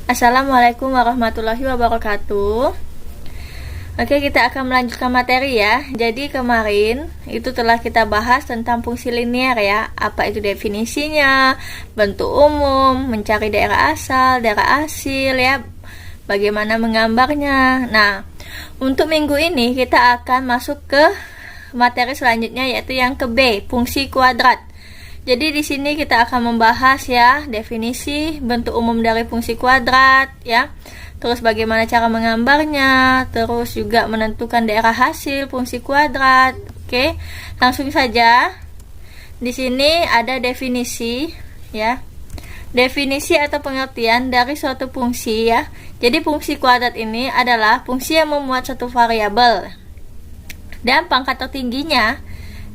Assalamualaikum warahmatullahi wabarakatuh. Oke, kita akan melanjutkan materi ya. Jadi kemarin itu telah kita bahas tentang fungsi linear ya. Apa itu definisinya, bentuk umum, mencari daerah asal, daerah hasil ya, bagaimana menggambarnya. Nah, untuk minggu ini kita akan masuk ke materi selanjutnya, yaitu yang ke B, fungsi kuadrat. Jadi di sini kita akan membahas ya definisi, bentuk umum dari fungsi kuadrat ya. Terus bagaimana cara menggambarnya, terus juga menentukan daerah hasil fungsi kuadrat. Oke, langsung saja. Di sini ada definisi ya. Definisi atau pengertian dari suatu fungsi ya. Jadi fungsi kuadrat ini adalah fungsi yang memuat satu variabel. Dan pangkat tertingginya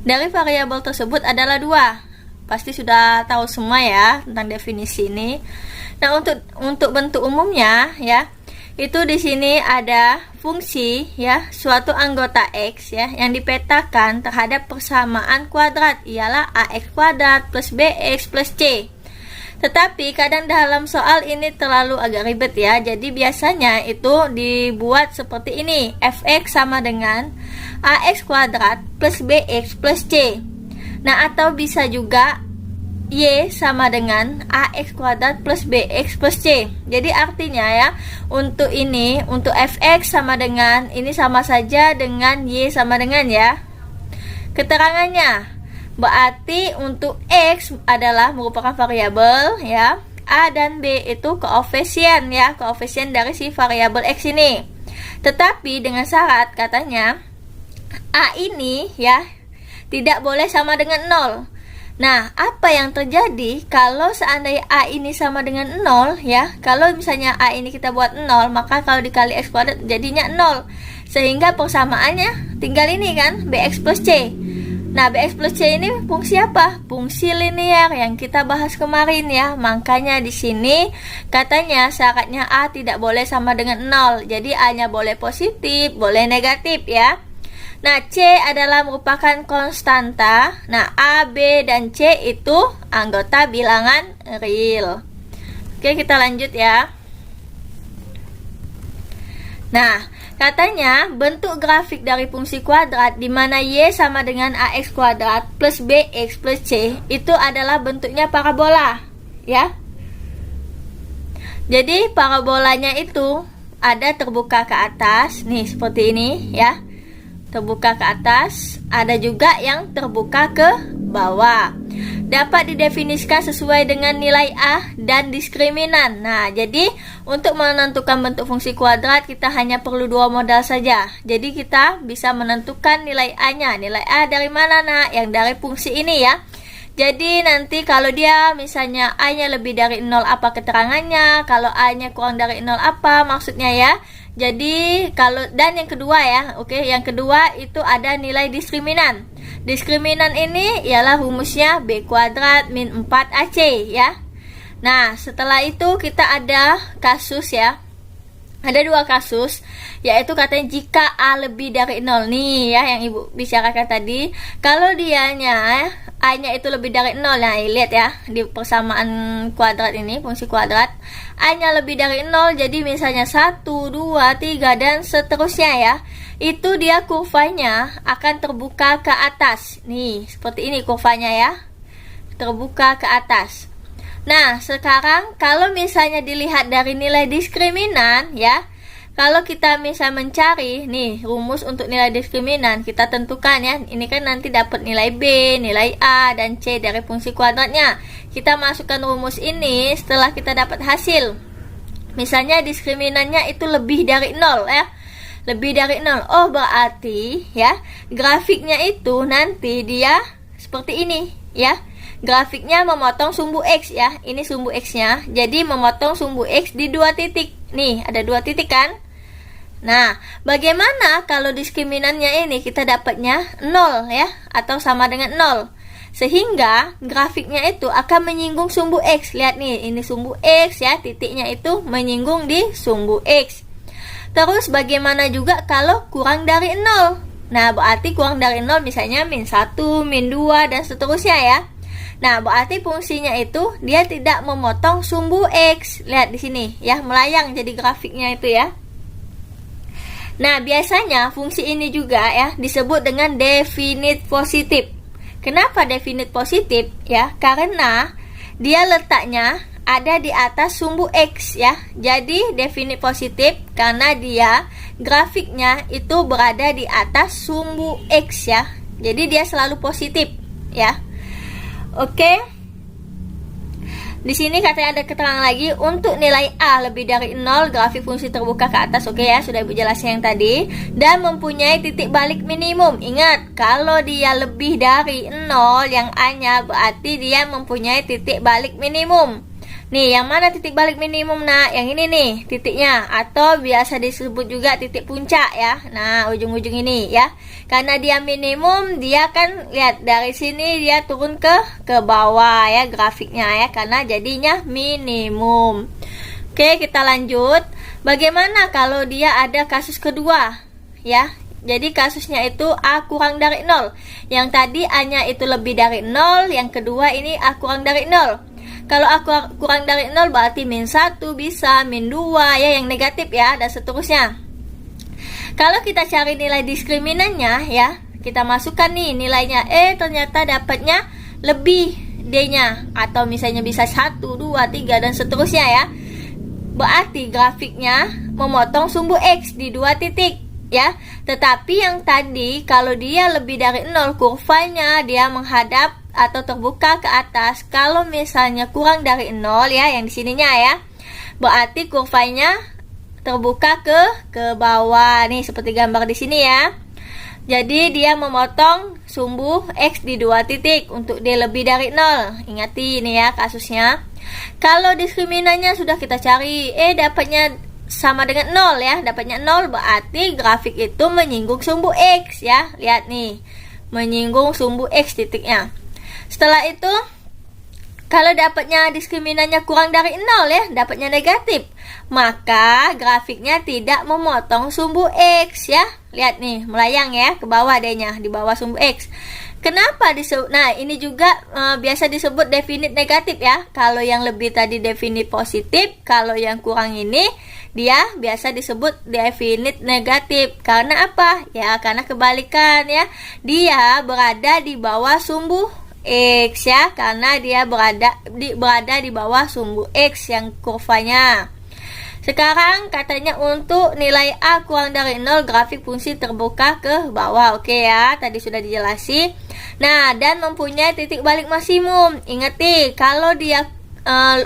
dari variabel tersebut adalah 2. Pasti sudah tahu semua ya tentang definisi ini. Nah, untuk bentuk umumnya ya, itu di sini ada fungsi ya, suatu anggota X ya yang dipetakan terhadap persamaan kuadrat, ialah AX kuadrat plus BX plus C. Tetapi kadang dalam soal ini terlalu agak ribet ya. Jadi biasanya itu dibuat seperti ini. Fx sama dengan AX kuadrat plus BX plus C. Nah, atau bisa juga Y sama dengan AX kuadrat plus BX plus C. Jadi artinya ya, untuk ini, untuk Fx sama dengan, ini sama saja dengan Y sama dengan ya. Keterangannya, berarti untuk X adalah merupakan variabel ya. A dan B itu koefisien ya, koefisien dari si variabel X ini. Tetapi dengan syarat katanya, A ini ya tidak boleh sama dengan 0. Nah, apa yang terjadi kalau seandainya A ini sama dengan 0 ya? Kalau misalnya A ini kita buat 0, maka kalau dikali X kuadrat jadinya 0. Sehingga persamaannya tinggal ini kan, BX plus C. Nah, BX plus C ini fungsi apa? Fungsi linear yang kita bahas kemarin ya. Makanya di sini katanya syaratnya A tidak boleh sama dengan 0. Jadi A-nya boleh positif, boleh negatif ya. Nah, C adalah merupakan konstanta. Nah, A, B, dan C itu anggota bilangan real. Oke, kita lanjut ya. Nah, katanya bentuk grafik dari fungsi kuadrat di mana Y sama dengan AX kuadrat plus BX plus C itu adalah bentuknya parabola ya. Jadi parabolanya itu ada terbuka ke atas nih seperti ini ya. Terbuka ke atas, ada juga yang terbuka ke bawah. Dapat didefinisikan sesuai dengan nilai A dan diskriminan. Nah, jadi untuk menentukan bentuk fungsi kuadrat kita hanya perlu 2 modal saja. Jadi kita bisa menentukan nilai A-nya. Nilai A dari mana, nak? Yang dari fungsi ini ya. Jadi nanti kalau dia misalnya A-nya lebih dari 0 apa keterangannya, kalau A-nya kurang dari 0 apa maksudnya ya. Jadi kalau, dan yang kedua ya, oke, yang kedua itu ada nilai diskriminan. Diskriminan ini ialah rumusnya B kuadrat min 4AC ya. Nah, setelah itu kita ada kasus ya. Ada 2 kasus, yaitu katanya jika A lebih dari 0 nih ya, yang Ibu bicarakan tadi. Kalau dianya A-nya itu lebih dari 0, nah lihat ya di persamaan kuadrat ini, fungsi kuadrat, A-nya lebih dari 0, jadi misalnya 1, 2, 3 dan seterusnya ya. Itu dia kurvanya akan terbuka ke atas. Nih, seperti ini kurvanya ya. Terbuka ke atas. Nah, sekarang kalau misalnya dilihat dari nilai diskriminan ya, kalau kita misalnya mencari nih rumus untuk nilai diskriminan, kita tentukan ya, ini kan nanti dapat nilai B, nilai A, dan C dari fungsi kuadratnya. Kita masukkan rumus ini setelah kita dapat hasil. Misalnya diskriminannya itu lebih dari 0 ya. Lebih dari 0. Oh, berarti ya, grafiknya itu nanti dia seperti ini ya. Grafiknya memotong sumbu X ya. Ini sumbu X-nya. Jadi memotong sumbu X di 2 titik. Nih, ada 2 titik kan? Nah, bagaimana kalau diskriminannya ini kita dapatnya 0 ya, atau sama dengan 0. Sehingga grafiknya itu akan menyinggung sumbu X. Lihat nih, ini sumbu X ya, titiknya itu menyinggung di sumbu X. Terus bagaimana juga kalau kurang dari 0? Nah, berarti kurang dari 0 misalnya min 1, min 2 dan seterusnya ya. Nah, berarti fungsinya itu dia tidak memotong sumbu X. Lihat di sini ya, melayang jadi grafiknya itu ya. Nah, biasanya fungsi ini juga ya disebut dengan definite positif. Kenapa definite positif ya? Karena dia letaknya ada di atas sumbu X ya. Jadi definite positif karena dia grafiknya itu berada di atas sumbu X ya. Jadi dia selalu positif ya. Oke. Di sini katanya ada keterangan lagi untuk nilai A lebih dari 0, grafik fungsi terbuka ke atas. Oke ya, sudah Ibu jelaskan yang tadi. Dan mempunyai titik balik minimum. Ingat, kalau dia lebih dari 0 yang A-nya berarti dia mempunyai titik balik minimum. Nih, yang mana titik balik minimum? Nah, yang ini nih titiknya, atau biasa disebut juga titik puncak ya. Nah, ujung-ujung ini ya. Karena dia minimum, dia kan lihat dari sini dia turun ke bawah ya grafiknya ya, karena jadinya minimum. Oke, kita lanjut. Bagaimana kalau dia ada kasus kedua ya? Jadi kasusnya itu A kurang dari 0. Yang tadi A-nya itu lebih dari 0, yang kedua ini A kurang dari 0. Kalau A kurang dari 0 berarti min 1 bisa, min 2 ya yang negatif ya, dan seterusnya. Kalau kita cari nilai diskriminannya ya, kita masukkan nih nilainya ternyata dapatnya lebih D-nya, atau misalnya bisa 1, 2, 3 dan seterusnya ya. Berarti grafiknya memotong sumbu X di 2 titik ya. Tetapi yang tadi kalau dia lebih dari 0, kurvanya dia menghadap atau terbuka ke atas. Kalau misalnya kurang dari 0 ya, yang di sininya ya, berarti kurvanya terbuka ke bawah. Nih seperti gambar di sini ya. Jadi dia memotong sumbu X di 2 titik untuk D lebih dari 0. Ingati ini ya kasusnya. Kalau diskriminannya sudah kita cari, dapatnya sama dengan 0 ya, dapatnya 0 berarti grafik itu menyinggung sumbu X ya. Lihat nih, menyinggung sumbu X titiknya. Setelah itu, kalau dapatnya diskriminannya kurang dari 0 ya, dapatnya negatif, maka grafiknya tidak memotong sumbu X ya. Lihat nih, melayang ya ke bawah D-nya, di bawah sumbu X. Kenapa disebut? Nah, ini juga biasa disebut definite negatif ya. Kalau yang lebih tadi definite positif, kalau yang kurang ini dia biasa disebut definite negatif. Karena apa? Ya, karena kebalikan ya. Dia berada di bawah sumbu X ya, karena dia berada di bawah sumbu X yang kurvanya. Sekarang katanya untuk nilai A kurang dari 0, grafik fungsi terbuka ke bawah. Oke ya, tadi sudah dijelasi. Nah, dan mempunyai titik balik maksimum. Ingat nih, kalau dia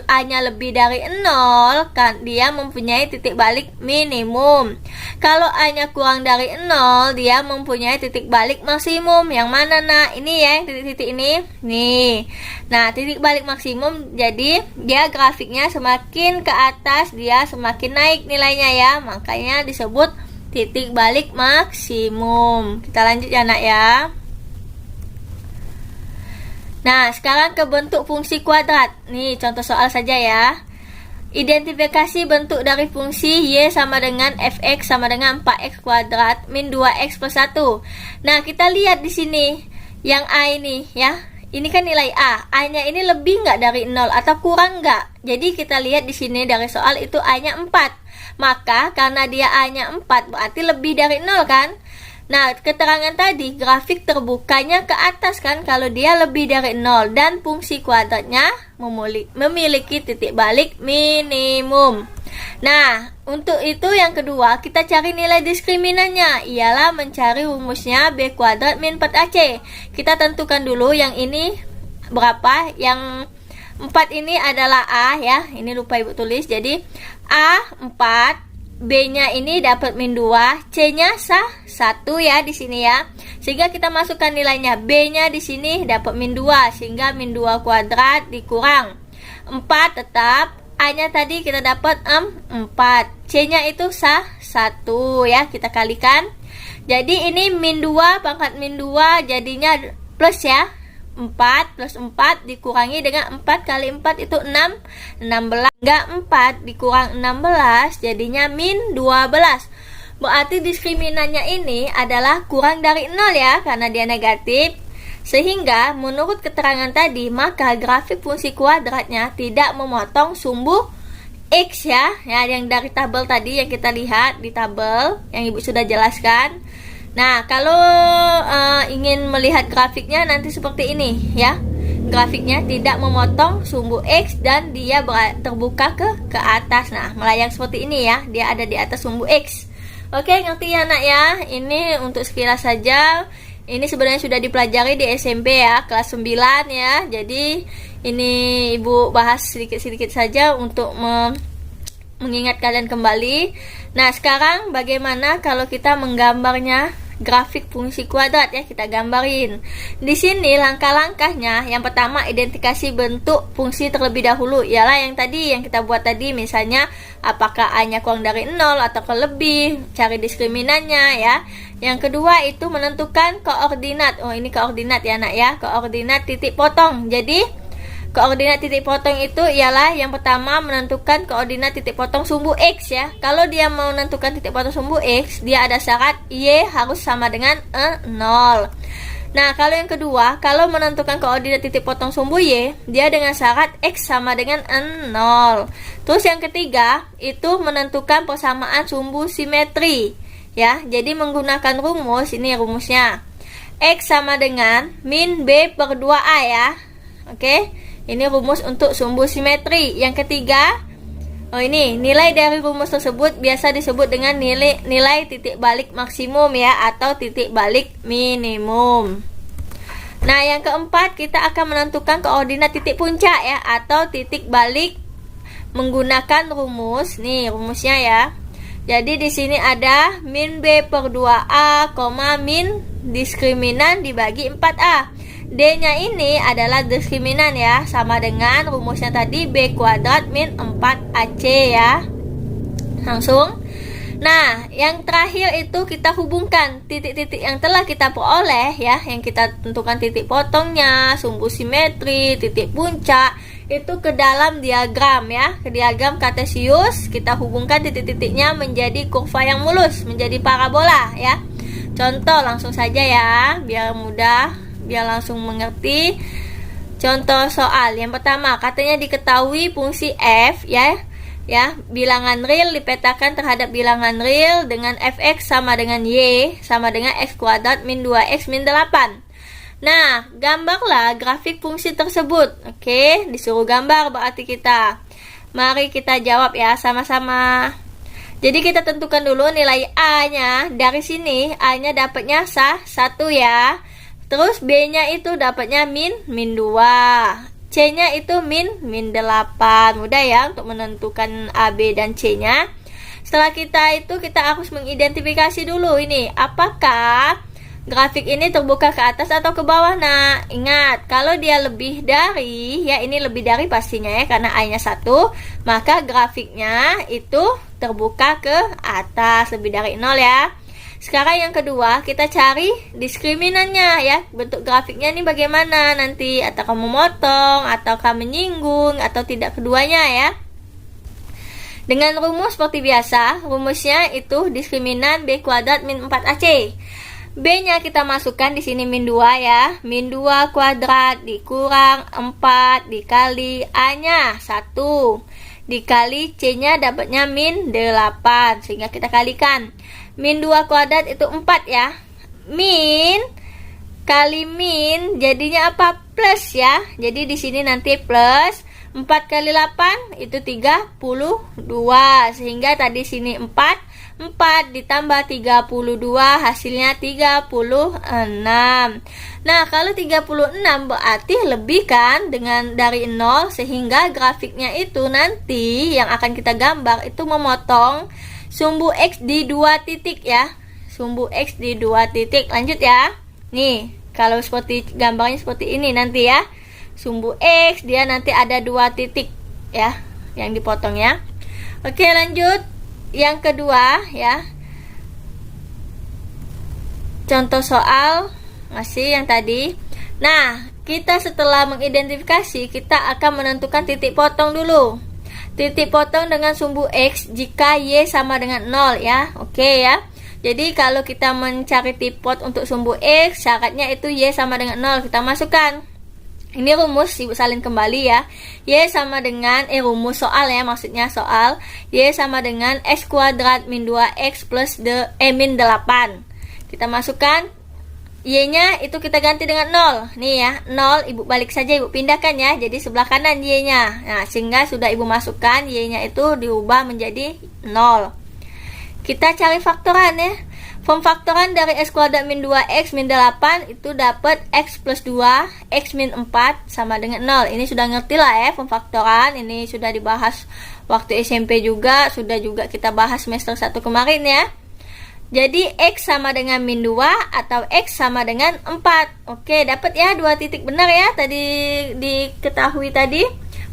A-nya lebih dari 0, kan dia mempunyai titik balik minimum. Kalau A-nya kurang dari 0, dia mempunyai titik balik maksimum. Yang mana nah? Ini ya, yang titik-titik ini. Nih. Nah, titik balik maksimum jadi dia grafiknya semakin ke atas, dia semakin naik nilainya ya. Makanya disebut titik balik maksimum. Kita lanjut ya, Nak ya. Nah, sekarang ke bentuk fungsi kuadrat. Nih, contoh soal saja ya. Identifikasi bentuk dari fungsi Y sama dengan Fx sama dengan 4x kuadrat min 2x plus 1. Nah, kita lihat di sini. Yang A ini ya. Ini kan nilai A. A-nya ini lebih nggak dari 0 atau kurang nggak? Jadi kita lihat di sini dari soal itu A-nya 4. Maka karena dia A-nya 4 berarti lebih dari 0 kan? Nah, keterangan tadi grafik terbukanya ke atas kan kalau dia lebih dari 0 dan fungsi kuadratnya memiliki titik balik minimum. Nah, untuk itu yang kedua kita cari nilai diskriminannya, ialah mencari rumusnya B kuadrat min 4AC. Kita tentukan dulu yang ini berapa, yang 4 ini adalah A ya, ini lupa Ibu tulis, jadi A 4, B-nya ini dapat min 2, C-nya 1 ya di sini ya. Sehingga kita masukkan nilainya. B-nya di sini dapat min 2, sehingga min 2 kuadrat dikurang 4 tetap. A-nya tadi kita dapat 4. C-nya itu 1 ya, kita kalikan. Jadi ini min 2 pangkat min 2 jadinya plus ya. 4 plus 4 dikurangi dengan 4 kali 4 itu 6, 16. Enggak, 4 dikurang 16 jadinya min 12. Berarti diskriminannya ini adalah kurang dari 0 ya, karena dia negatif. Sehingga menurut keterangan tadi, maka grafik fungsi kuadratnya tidak memotong sumbu X ya, yang dari tabel tadi yang kita lihat di tabel yang Ibu sudah jelaskan. Nah, kalau ingin melihat grafiknya nanti seperti ini ya. Grafiknya tidak memotong sumbu X dan dia terbuka ke atas. Nah, melayang seperti ini ya. Dia ada di atas sumbu X. Oke, ngerti ya nak ya? Ini untuk sekilas saja. Ini sebenarnya sudah dipelajari di SMP ya, kelas 9 ya. Jadi ini Ibu bahas sedikit-sedikit saja untuk mengingat kalian kembali. Nah, sekarang bagaimana kalau kita menggambarnya? Grafik fungsi kuadrat ya, kita gambarin. Di sini langkah-langkahnya, yang pertama identifikasi bentuk fungsi terlebih dahulu, ialah yang tadi yang kita buat tadi, misalnya apakah A-nya kurang dari 0 atau lebih, cari diskriminannya ya. Yang kedua itu menentukan koordinat. Oh, ini koordinat ya nak ya, koordinat titik potong. Jadi koordinat titik potong itu ialah yang pertama menentukan koordinat titik potong sumbu X ya. Kalau dia mau menentukan titik potong sumbu X, dia ada syarat Y harus sama dengan 0. Nah, kalau yang kedua, kalau menentukan koordinat titik potong sumbu Y, dia dengan syarat X sama dengan 0. Terus yang ketiga, itu menentukan persamaan sumbu simetri ya. Jadi menggunakan rumus, ini rumusnya. X sama dengan min B per 2A ya. Oke. Ini rumus untuk sumbu simetri. Yang ketiga, ini nilai dari rumus tersebut biasa disebut dengan nilai titik balik maksimum ya, atau titik balik minimum. Nah, yang keempat kita akan menentukan koordinat titik puncak ya, atau titik balik menggunakan rumus. Nih rumusnya ya. Jadi di sini ada min B per 2A, min diskriminan dibagi 4A. D-nya ini adalah diskriminan ya, sama dengan rumusnya tadi B kuadrat min 4AC ya. Langsung. Nah, yang terakhir itu kita hubungkan titik-titik yang telah kita peroleh ya, yang kita tentukan titik potongnya, sumbu simetri, titik puncak, itu ke dalam diagram ya, ke diagram kartesius. Kita hubungkan titik-titiknya menjadi kurva yang mulus, menjadi parabola ya. Contoh langsung saja ya, biar mudah, biar langsung mengerti. Contoh soal yang pertama, katanya diketahui fungsi f ya, bilangan real dipetakan terhadap bilangan real dengan fx sama dengan y sama dengan x kuadrat min 2x min 8. Nah, gambarlah grafik fungsi tersebut. Oke, disuruh gambar berarti kita. Mari kita jawab ya sama-sama. Jadi kita tentukan dulu nilai A-nya. Dari sini A-nya dapatnya 1 ya. Terus B-nya itu dapatnya min 2. C-nya itu min 8. Mudah ya untuk menentukan A, B, dan C-nya. Setelah kita harus mengidentifikasi dulu ini. Apakah grafik ini terbuka ke atas atau ke bawah? Nah, ingat, kalau dia lebih dari, ya ini lebih dari pastinya ya, karena A-nya 1, maka grafiknya itu terbuka ke atas, lebih dari 0 ya. Sekarang yang kedua, kita cari diskriminannya ya. Bentuk grafiknya ini bagaimana nanti, ataukah memotong, ataukah menyinggung, atau tidak keduanya ya. Dengan rumus seperti biasa, rumusnya itu diskriminan B kuadrat min 4AC. B-nya kita masukkan di sini min 2 ya. Min 2 kuadrat dikurang 4 dikali A-nya 1 dikali C-nya dapatnya min 8, sehingga kita kalikan. Min 2 kuadrat itu 4 ya. Min kali min jadinya apa? Plus ya. Jadi di sini nanti plus 4 kali 8 itu 32. Sehingga tadi sini 4 ditambah 32 hasilnya 36. Nah, kalau 36 berarti lebih kan dengan dari 0, sehingga grafiknya itu nanti yang akan kita gambar itu memotong sumbu X di 2 titik ya. Sumbu X di 2 titik. Lanjut ya. Nih, kalau seperti gambarnya seperti ini nanti ya. Sumbu X dia nanti ada 2 titik ya yang dipotong ya. Oke, lanjut. Yang kedua ya. Contoh soal masih yang tadi. Nah, kita setelah mengidentifikasi, kita akan menentukan titik potong dulu. Titik potong dengan sumbu X jika Y sama dengan 0 ya. Oke ya. Jadi kalau kita mencari tipot untuk sumbu X, syaratnya itu Y sama dengan 0. Kita masukkan. Ini rumus, Ibu salin kembali ya. Y sama dengan, rumus soal ya, maksudnya soal. Y sama dengan X kuadrat min 2X plus min 8. Kita masukkan. Y-nya itu kita ganti dengan 0. Nih ya, 0 Ibu balik saja, Ibu pindahkan ya. Jadi sebelah kanan Y-nya. Nah, sehingga sudah Ibu masukkan, Y-nya itu diubah menjadi 0. Kita cari faktoran ya. Pemfaktoran dari X kuadrat min 2X min 8 itu dapat X plus 2, X min 4 sama dengan 0. Ini sudah ngerti lah ya pemfaktoran. Ini sudah dibahas waktu SMP juga. Sudah juga kita bahas semester 1 kemarin ya. Jadi X sama dengan min 2 atau X sama dengan 4. Oke, dapat ya 2 titik benar ya. Tadi diketahui tadi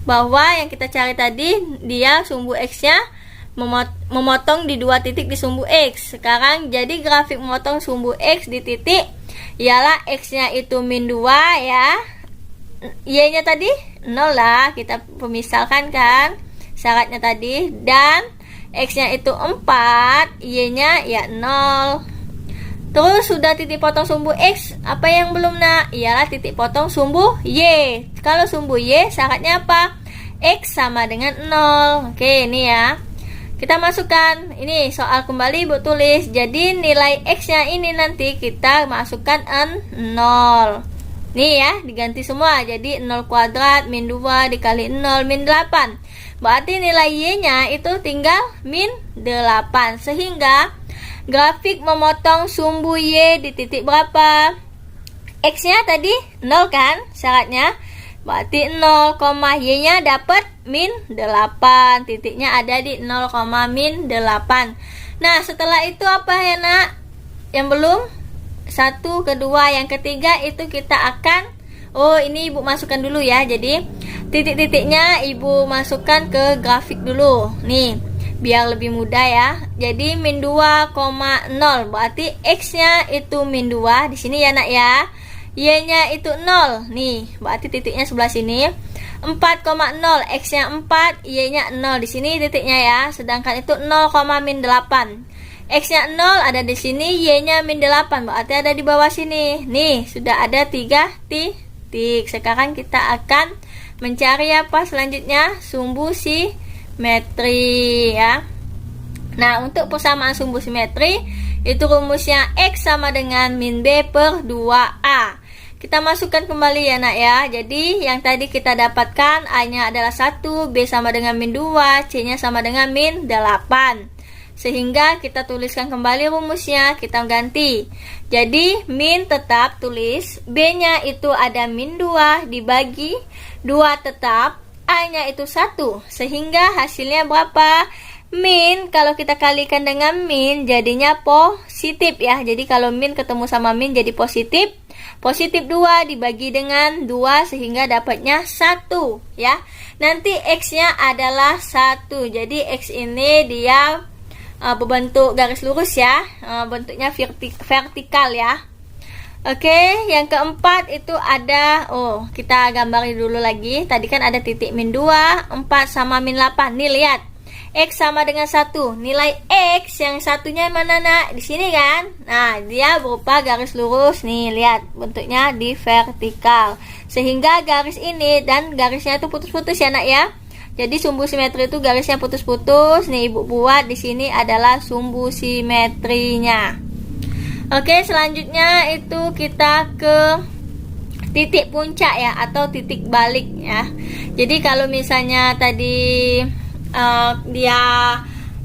bahwa yang kita cari tadi dia sumbu X-nya memotong di 2 titik di sumbu X. Sekarang jadi grafik memotong sumbu X di titik ialah X-nya itu min 2 ya. Y-nya tadi 0 lah, kita pemisalkan kan syaratnya tadi, dan X-nya itu 4, Y-nya ya 0. Terus sudah titik potong sumbu X, apa yang belum nak? Ialah titik potong sumbu Y. Kalau sumbu Y syaratnya apa? X sama dengan 0. Oke, ini ya. Kita masukkan. Ini soal kembali Ibu tulis. Jadi nilai X-nya ini nanti kita masukkan 0. Nih ya, diganti semua. Jadi 0 kuadrat min 2 dikali 0 min 8. Berarti nilai Y-nya itu tinggal min 8. Sehingga grafik memotong sumbu Y di titik berapa? X-nya tadi 0 kan syaratnya. Berarti 0, Y-nya dapat min 8. Titiknya ada di 0, min 8. Nah, setelah itu apa ya nak? Yang belum? 1, kedua, yang ketiga itu kita akan, ini Ibu masukkan dulu ya. Jadi titik-titiknya Ibu masukkan ke grafik dulu. Nih, biar lebih mudah ya. Jadi min 2,0 berarti X-nya itu min 2 di sini ya nak ya. Y-nya itu 0. Nih, berarti titiknya sebelah sini. 4,0 X-nya 4, Y-nya 0 di sini titiknya ya. Sedangkan itu 0, min 8. X-nya 0 ada di sini, Y-nya min 8 berarti ada di bawah sini. Nih, sudah ada 3 titik. Sekarang kita akan mencari apa selanjutnya? Sumbu simetri ya. Nah, untuk persamaan sumbu simetri itu rumusnya X sama dengan min B per 2A. Kita masukkan kembali ya nak ya. Jadi yang tadi kita dapatkan A-nya adalah 1, B sama dengan min 2, C-nya sama dengan min 8. Sehingga kita tuliskan kembali rumusnya, kita ganti. Jadi min tetap tulis, B-nya itu ada min 2 dibagi 2 tetap, A-nya itu 1. Sehingga hasilnya berapa? Min, kalau kita kalikan dengan min jadinya positif ya. Jadi kalau min ketemu sama min jadi positif. Positif 2 dibagi dengan 2 sehingga dapatnya 1 ya. Nanti X-nya adalah 1. Jadi X ini dia berbentuk garis lurus ya. Bentuknya vertikal ya. Oke, yang keempat itu ada, kita gambari dulu lagi. Tadi kan ada titik min 2, 4 sama min 8. Nih lihat. X sama dengan 1. Nilai X yang satunya mana nak? Di sini kan? Nah, dia berupa garis lurus. Nih, lihat bentuknya di vertikal. Sehingga garis ini dan garisnya itu putus-putus ya nak ya. Jadi sumbu simetri itu garisnya putus-putus. Nih Ibu buat di sini adalah sumbu simetrinya. Oke, selanjutnya itu kita ke titik puncak ya atau titik balik ya. Jadi kalau misalnya tadi dia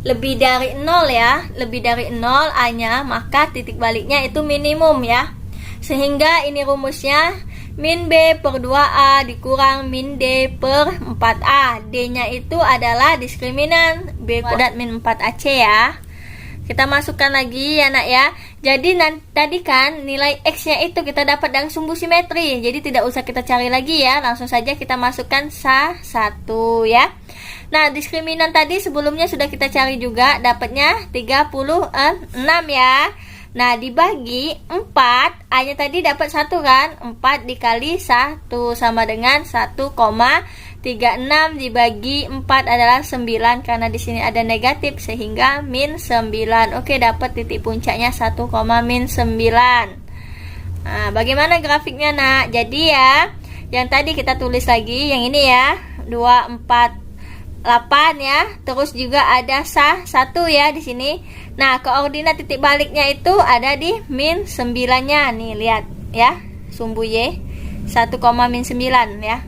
lebih dari 0 ya, lebih dari 0 A-nya, maka titik baliknya itu minimum ya. Sehingga ini rumusnya min B per 2A dikurang min D per 4A. D-nya itu adalah diskriminan B kuadrat min 4AC ya. Kita masukkan lagi ya nak ya. Jadi tadi kan nilai X-nya itu kita dapat dari sumbu simetri. Jadi tidak usah kita cari lagi ya. Langsung saja kita masukkan 1 ya. Nah, diskriminan tadi sebelumnya sudah kita cari juga. Dapatnya 36 ya. Nah, dibagi 4. A-nya tadi dapat 1 kan. 4 dikali 1 sama dengan 1,36. 36 dibagi 4 adalah 9 karena di sini ada negatif sehingga min 9. Oke, dapat titik puncaknya 1, min 9. Nah, bagaimana grafiknya, Nak? Jadi ya, yang tadi kita tulis lagi, yang ini ya, 2, 4, 8 ya. Terus juga ada 1 ya di sini. Nah, koordinat titik baliknya itu ada di min 9-nya. Nih, lihat ya, sumbu Y 1, min 9 ya.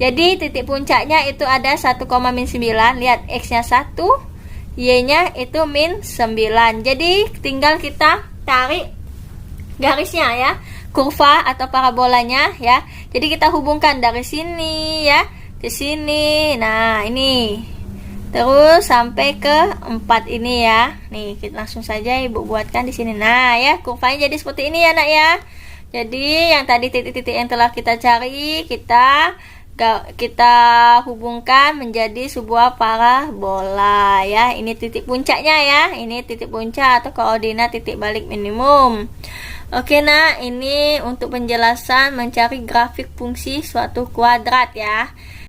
Jadi titik puncaknya itu ada 1, min 9. Lihat X-nya 1, Y-nya itu min 9. Jadi tinggal kita tarik garisnya ya, kurva atau parabolanya ya. Jadi kita hubungkan dari sini ya ke sini. Nah, ini. Terus sampai ke 4 ini ya. Nih, kita langsung saja Ibu buatkan di sini. Nah, ya, kurvanya jadi seperti ini ya, Nak ya. Jadi yang tadi titik-titik yang telah kita cari, kita hubungkan menjadi sebuah parabola ya. Ini titik puncaknya ya. Ini titik puncak atau koordinat titik balik minimum. Oke, nah ini untuk penjelasan mencari grafik fungsi suatu kuadrat ya.